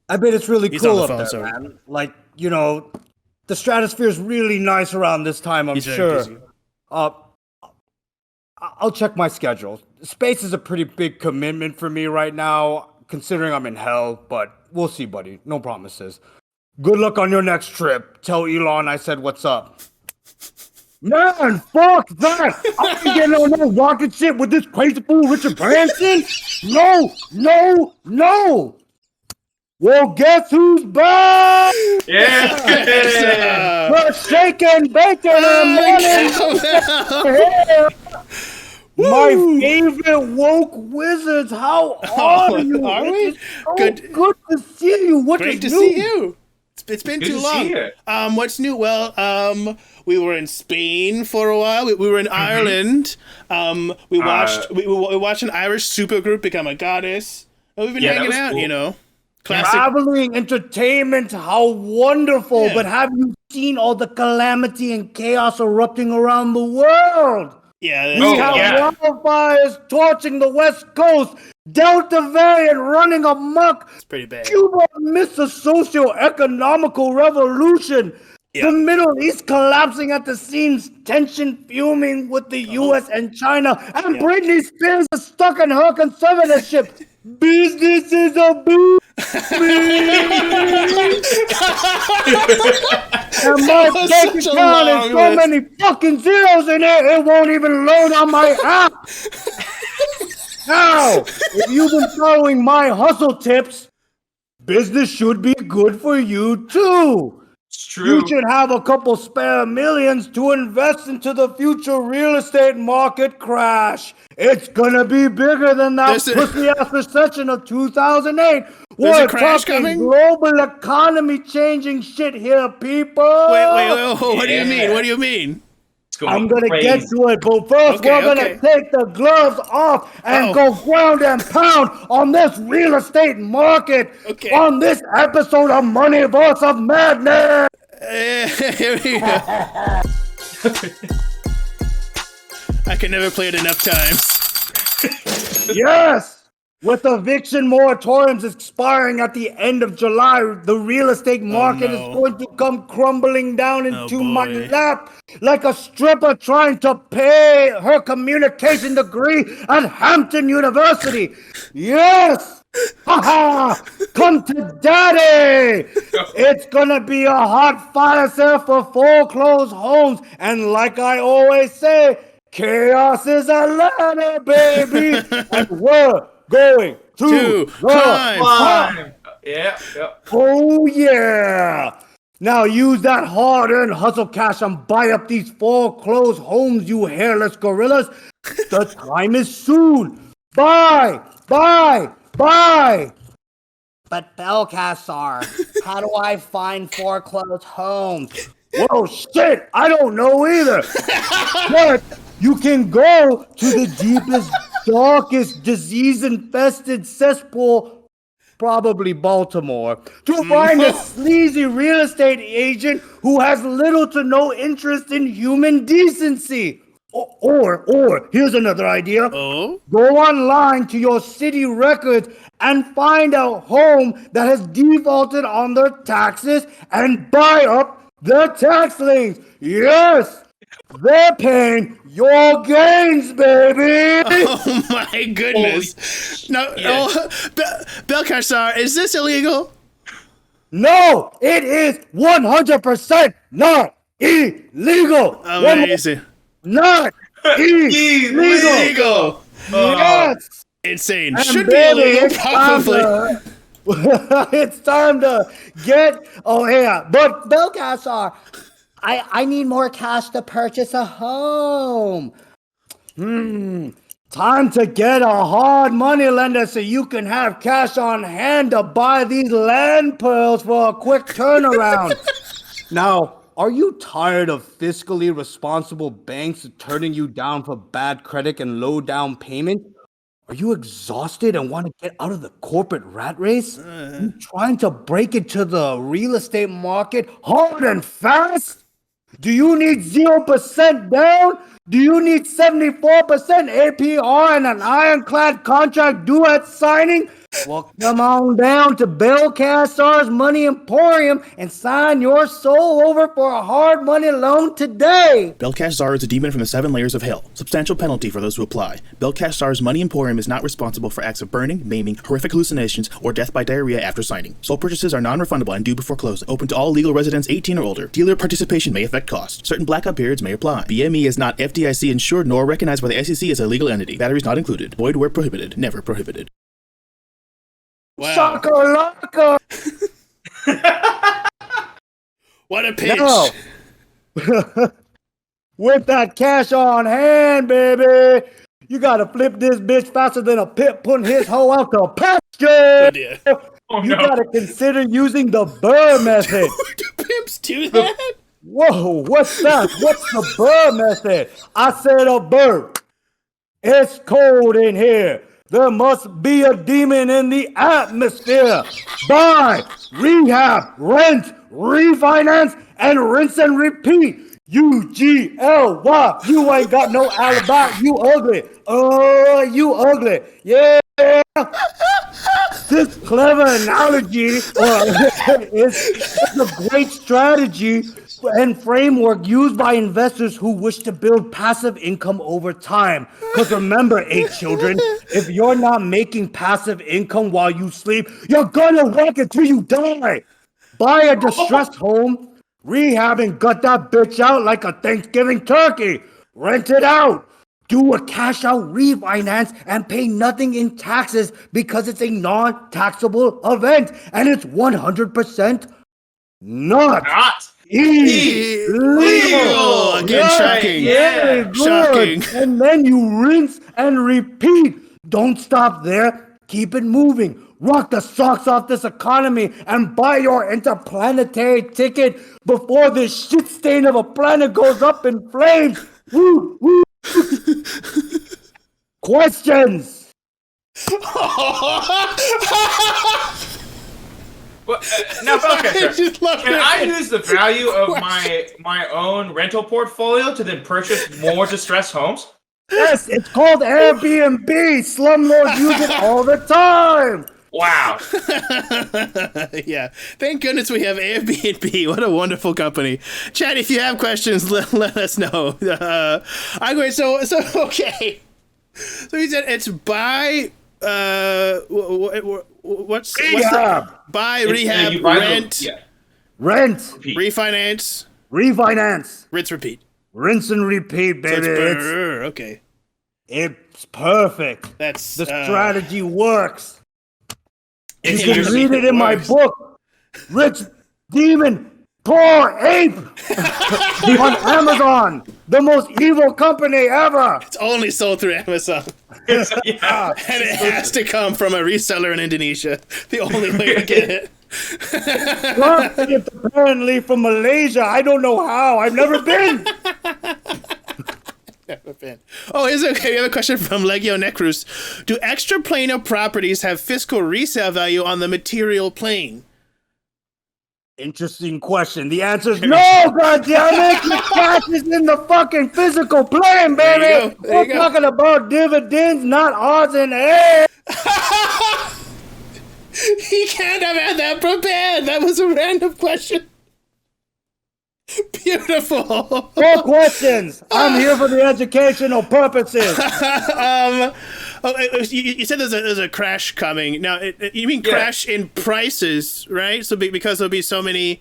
Speaker 5: I bet it's really cool up there, man. Like, the stratosphere is really nice around this time, I'm sure. I'll check my schedule. Space is a pretty big commitment for me right now, considering I'm in hell, but we'll see, buddy. No promises. Good luck on your next trip. Tell Elon I said what's up. Man, fuck that! I ain't getting on no rocket ship with this crazy fool Richard Branson! No! Well, guess who's back?
Speaker 2: Yeah!
Speaker 5: We're shaking bacon and money! My favorite woke wizards, how are you?
Speaker 1: Are we?
Speaker 5: So good to see you.
Speaker 1: Great to see you. It's been too long. What's new? Well, we were in Spain for a while. We were in Ireland. We watched an Irish supergroup become a goddess. Well, we've been
Speaker 2: Yeah, that
Speaker 1: hanging
Speaker 2: was
Speaker 1: out,
Speaker 2: cool.
Speaker 1: you know. Classic.
Speaker 5: Traveling, entertainment, how wonderful.
Speaker 1: Yeah.
Speaker 5: But have you seen all the calamity and chaos erupting around the world?
Speaker 1: Yeah, that's
Speaker 5: We
Speaker 2: Oh,
Speaker 5: have
Speaker 2: yeah.
Speaker 5: wildfires torching the West Coast, Delta variant running amok,
Speaker 1: it's pretty bad.
Speaker 5: Cuba amidst a socio-economical revolution,
Speaker 1: Yeah.
Speaker 5: the Middle East collapsing at the seams, tension fuming with the U.S. and China, and
Speaker 1: Yeah.
Speaker 5: Britney Spears is stuck in her conservatorship. Business is a boom. And my
Speaker 1: was
Speaker 5: bank
Speaker 1: such a
Speaker 5: account
Speaker 1: long
Speaker 5: has so
Speaker 1: list.
Speaker 5: many fucking zeros in it, it won't even load on my app. Now, if you've been following my hustle tips, business should be good for you too.
Speaker 2: It's true.
Speaker 5: You should have a couple spare millions to invest into the future real estate market crash. It's gonna be bigger than that
Speaker 1: There's a-
Speaker 5: pussy-ass recession of 2008.
Speaker 1: There's a
Speaker 5: We're
Speaker 1: crash
Speaker 5: talking
Speaker 1: coming?
Speaker 5: global economy changing shit here, people.
Speaker 1: Wait, what do you mean?
Speaker 2: Yeah.
Speaker 1: What do you mean?
Speaker 2: It's going
Speaker 5: I'm gonna
Speaker 2: crazy.
Speaker 5: get to it, but first
Speaker 1: Okay,
Speaker 5: we're gonna
Speaker 1: okay.
Speaker 5: take the gloves off and
Speaker 1: Uh-oh.
Speaker 5: go ground and pound on this real estate market
Speaker 1: Okay.
Speaker 5: on this episode of Moneyverse of Madness.
Speaker 1: Here we go. I can never play it enough times.
Speaker 5: Yes! With eviction moratoriums expiring at the end of July, the real estate market
Speaker 1: no.
Speaker 5: is going to come crumbling down into my
Speaker 1: boy.
Speaker 5: lap like a stripper trying to pay her communication degree at Hampton University. Yes! Haha! Come to daddy! It's gonna be a hot fire sale for foreclosed homes, and like I always say, chaos is a ladder, baby, and we're going to
Speaker 1: To
Speaker 5: the
Speaker 1: climb.
Speaker 5: top.
Speaker 2: Yeah.
Speaker 5: Oh yeah! Now use that hard-earned hustle cash and buy up these foreclosed homes, you hairless gorillas. The time is soon. Buy! But Bel-Cash-Zzar, how do I find foreclosed homes? Whoa, shit! I don't know either. But you can go to the deepest, darkest, disease-infested cesspool, probably Baltimore, to find a sleazy real estate agent who has little to no interest in human decency. Or here's another idea.
Speaker 1: Oh?
Speaker 5: Go online to your city records and find a home that has defaulted on their taxes and buy up their tax liens. Yes, they're paying your gains, baby.
Speaker 1: Oh my goodness. No, Bel-Cash-Zzar, is this illegal?
Speaker 5: No, it is 100% not illegal.
Speaker 1: Amazing.
Speaker 5: Not illegal.
Speaker 1: Illegal.
Speaker 5: Yes.
Speaker 1: Insane.
Speaker 5: And
Speaker 1: Should be
Speaker 5: baby,
Speaker 1: illegal,
Speaker 5: it's time
Speaker 1: probably.
Speaker 5: to- it's time to get. Oh yeah, but Bel-Cash-Zzar, I need more cash to purchase a home. Time to get a hard money lender so you can have cash on hand to buy these land pearls for a quick turnaround. Now, are you tired of fiscally responsible banks turning you down for bad credit and low down payment? Are you exhausted and want to get out of the corporate rat race? You trying to break into the real estate market hard and fast? Do you need 0% down? Do you need 74% APR and an ironclad contract due at signing? Well, come on down to Bel-Cash-Zzar's Money Emporium and sign your soul over for a hard money loan today.
Speaker 6: Bel-Cash-Zzar is a demon from the 7 layers of hell. Substantial penalty for those who apply. Bel-Cash-Zzar's Money Emporium is not responsible for acts of burning, maiming, horrific hallucinations, or death by diarrhea after signing. Sole purchases are non-refundable and due before closing. Open to all legal residents 18 or older. Dealer participation may affect costs. Certain blackout periods may apply. BME is not FDIC insured nor recognized by the SEC as a legal entity. Batteries not included. Void where prohibited. Never prohibited.
Speaker 1: Wow.
Speaker 5: Shakalaka!
Speaker 1: What a pitch.
Speaker 5: No. With that cash on hand, baby, you gotta flip this bitch faster than a pit putting his hoe out to pasture.
Speaker 1: Oh, dear.
Speaker 2: Oh,
Speaker 5: You
Speaker 2: no.
Speaker 5: gotta consider using the BRRRR method.
Speaker 1: Do pimps do that?
Speaker 5: Whoa, what's that? What's the BRRRR method? I said a bird. It's cold in here. There must be a demon in the atmosphere. Buy, rehab, rent, refinance, and rinse and repeat. UGLY. You ain't got no alibi. You ugly. Oh, you ugly. Yeah. This clever analogy is a great strategy and framework used by investors who wish to build passive income over time. Because remember, 8 children, if you're not making passive income while you sleep, you're gonna work until you die. Buy a distressed home, rehab and gut that bitch out like a Thanksgiving turkey. Rent it out. Do a cash out refinance and pay nothing in taxes because it's a non-taxable event and it's 100% not illegal.
Speaker 1: Again, shocking.
Speaker 5: Yeah,
Speaker 1: Shocking.
Speaker 5: And then you rinse and repeat. Don't stop there. Keep it moving. Rock the socks off this economy and buy your interplanetary ticket before this shit stain of a planet goes up in flames. Woo, woo. Questions?
Speaker 2: Well, now, Bel-Cash-Zzar, can I use the value of my own rental portfolio to then purchase more distressed homes?
Speaker 5: Yes, it's called Airbnb. Slumlords use it all the time.
Speaker 2: Wow.
Speaker 1: Yeah. Thank goodness we have Airbnb. What a wonderful company. Chad, if you have questions, let us know. I'm going, so okay. So you said it's buy, what's the, buy, rehab,
Speaker 2: you buy
Speaker 1: rent,
Speaker 5: Rent,
Speaker 1: refinance, rinse, repeat.
Speaker 5: rinse and repeat,
Speaker 1: So it's
Speaker 5: baby.
Speaker 1: BRRRR, okay.
Speaker 5: It's perfect.
Speaker 1: That's
Speaker 5: The strategy works. You
Speaker 2: It's
Speaker 5: can
Speaker 2: usually
Speaker 5: read it in my
Speaker 2: works.
Speaker 5: book, Rich Demon Poor Ape, on Amazon. The most evil company ever.
Speaker 1: It's only sold through Amazon.
Speaker 2: Yeah.
Speaker 1: And it has to come from a reseller in Indonesia. The only way to get it.
Speaker 5: It's apparently from Malaysia. I don't know how. I've never been.
Speaker 1: Never been. Oh, is it okay? We have a question from Legio Necrus. Do extraplanar properties have fiscal resale value on the material plane?
Speaker 5: Interesting question. The answer is no, goddammit. The cash is in the fucking physical plane, baby.
Speaker 1: There you go. There
Speaker 5: We're
Speaker 1: you go.
Speaker 5: talking about dividends, not odds and ends.
Speaker 1: He can't have had that prepared. That was a random question. Beautiful.
Speaker 5: More questions. I'm here for the educational purposes.
Speaker 1: You said there's a crash coming. Now, you mean crash in prices, right? So because there'll be so many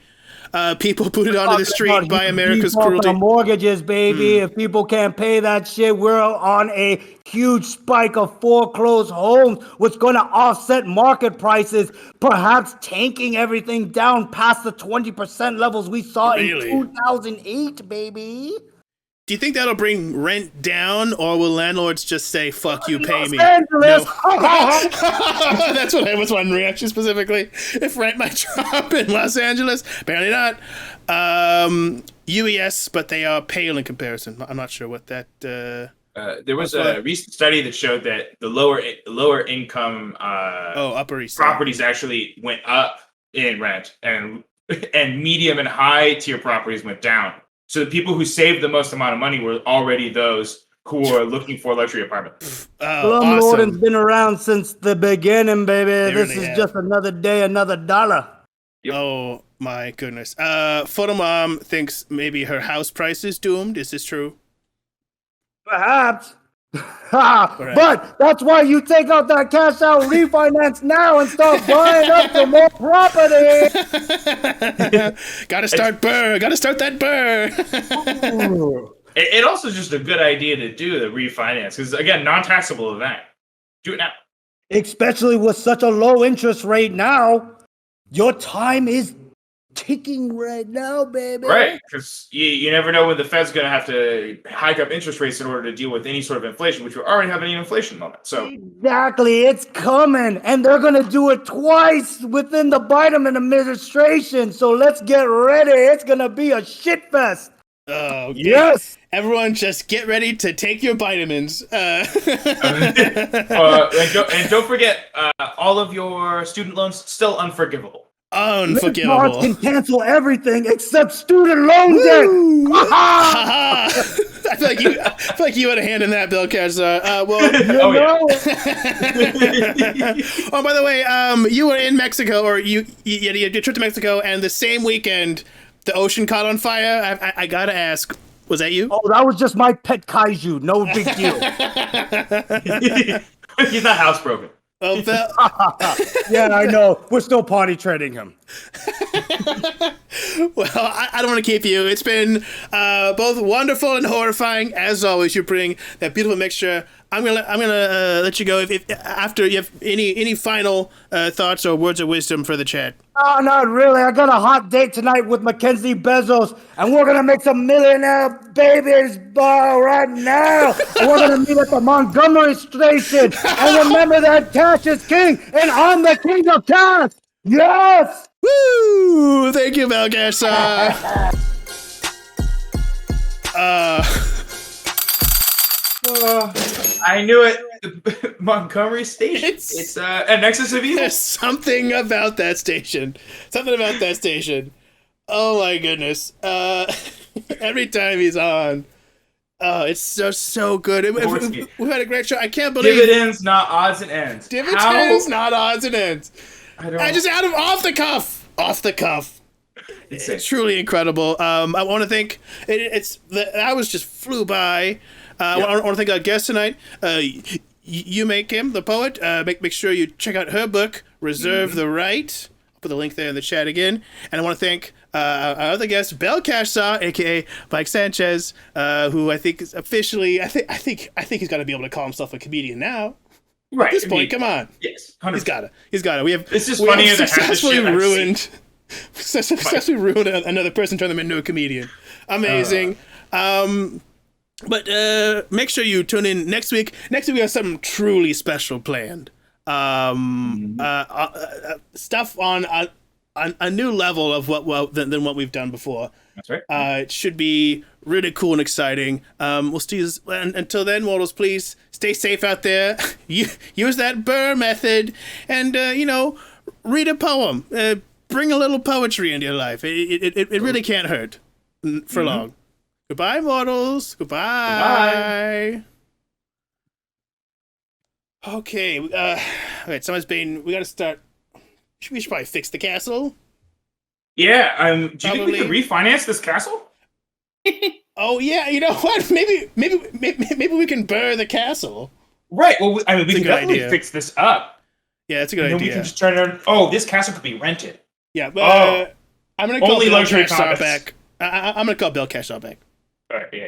Speaker 1: people put it onto the street by America's cruelty.
Speaker 5: Mortgages, baby. If people can't pay that shit, we're on a huge spike of foreclosed homes, which is going to offset market prices, perhaps tanking everything down past the 20% levels we saw
Speaker 1: Really?
Speaker 5: in 2008, baby.
Speaker 1: Do you think that'll bring rent down, or will landlords just say, fuck you, pay me?
Speaker 5: Los Angeles.
Speaker 1: No. That's what I was wondering, actually, specifically. If rent might drop in Los Angeles. Apparently not. UES, but they are pale in comparison. I'm not sure what that...
Speaker 2: There was a recent study that showed that the lower income
Speaker 1: Upper East Side.
Speaker 2: properties actually went up in rent, and medium and high tier properties went down. So the people who saved the most amount of money were already those who were looking for a luxury apartment.
Speaker 5: Slumlording's been around since the beginning, baby. This
Speaker 1: really
Speaker 5: is
Speaker 1: have.
Speaker 5: just another day, another dollar.
Speaker 2: Yep.
Speaker 1: Oh, my goodness. Photomom thinks maybe her house price is doomed. Is this true?
Speaker 5: Perhaps. But that's why you take out that cash out refinance now and start buying up for more property.
Speaker 1: Gotta start BRRRR. Gotta start that BRRRR.
Speaker 2: It also is just a good idea to do the refinance because, again, non-taxable event. Do it now.
Speaker 5: Especially with such a low interest rate now. Your time is ticking right now, baby.
Speaker 2: Right, because you never know when the Fed's going to have to hike up interest rates in order to deal with any sort of inflation, which we're already having an inflation moment. So
Speaker 5: Exactly. It's coming. And they're going to do it twice within the Biden administration. So let's get ready. It's going to be a shit fest.
Speaker 1: Oh,
Speaker 5: Yes.
Speaker 1: everyone just get ready to take your vitamins.
Speaker 2: And don't forget, all of your student loans still unforgivable.
Speaker 1: Unforgivable.
Speaker 5: Can cancel everything except student loan debt.
Speaker 1: I feel like you had a hand in that, Bel-Cash-Zzar. Oh, by the way, you were in Mexico, or you had a trip to Mexico, and the same weekend, the ocean caught on fire. I gotta ask, was that you?
Speaker 5: Oh, that was just my pet kaiju. No big deal.
Speaker 2: He's not housebroken.
Speaker 1: Well,
Speaker 5: yeah, I know. We're still potty training him.
Speaker 1: Well, I don't want to keep you. It's been both wonderful and horrifying, as always. You bring that beautiful mixture. I'm gonna let you go if after you have any final thoughts or words of wisdom for the chat.
Speaker 5: Oh, not really. I got a hot date tonight with Mackenzie Bezos, and we're gonna make some millionaire babies right now. And we're gonna meet at the Montgomery station. And remember that cash is king, and I'm the king of cash. Yes.
Speaker 1: Woo! Thank you, Bel-Cash-Zzar.
Speaker 2: I knew it. The Montgomery station. It's a nexus of evil.
Speaker 1: There's something about that station. Oh my goodness. Every time he's on. Oh, it's so good. We've had a great show. I can't believe
Speaker 2: dividends, not odds and ends.
Speaker 1: Dividends, not odds and ends.
Speaker 2: I
Speaker 1: just off the cuff. It's truly incredible. I want to thank. The hours just flew by. I want to thank our guest tonight, Yume Kim, the poet. Make sure you check out her book, Reserve the Right. I'll put the link there in the chat again. And I want to thank our other guest, Bel-Cash-Zzar, aka Mike Sanchez, who I think is officially. I think he's got to be able to call himself a comedian now.
Speaker 2: Right.
Speaker 1: At this point, come on.
Speaker 2: Yes.
Speaker 1: 100%. He's got it.
Speaker 2: It's just funnier than
Speaker 1: successfully ruined another person, turn them into a comedian. Amazing. But make sure you tune in next week. Next week we have something truly special planned. Stuff on a new level of than what we've done before.
Speaker 2: That's right.
Speaker 1: It should be really cool and exciting. We'll see you. Until then, mortals, please stay safe out there. Use that BRRRR method, and read a poem. Bring a little poetry into your life. It really can't hurt for long. Goodbye, mortals. Goodbye. Okay. Alright, someone's been. We gotta start. We should probably fix the castle.
Speaker 2: Yeah. Do you think we can refinance this castle?
Speaker 1: Oh yeah. You know what? Maybe we can BRRRR the castle.
Speaker 2: Right. Well, we can definitely fix this up.
Speaker 1: Yeah, that's a good idea.
Speaker 2: We can just turn it on. Oh, this castle could be rented.
Speaker 1: Yeah. I'm gonna call
Speaker 2: Only luxury
Speaker 1: Bel-Cash-Zzar back. I'm gonna call Bel-Cash-Zzar back.
Speaker 2: All right. Yeah.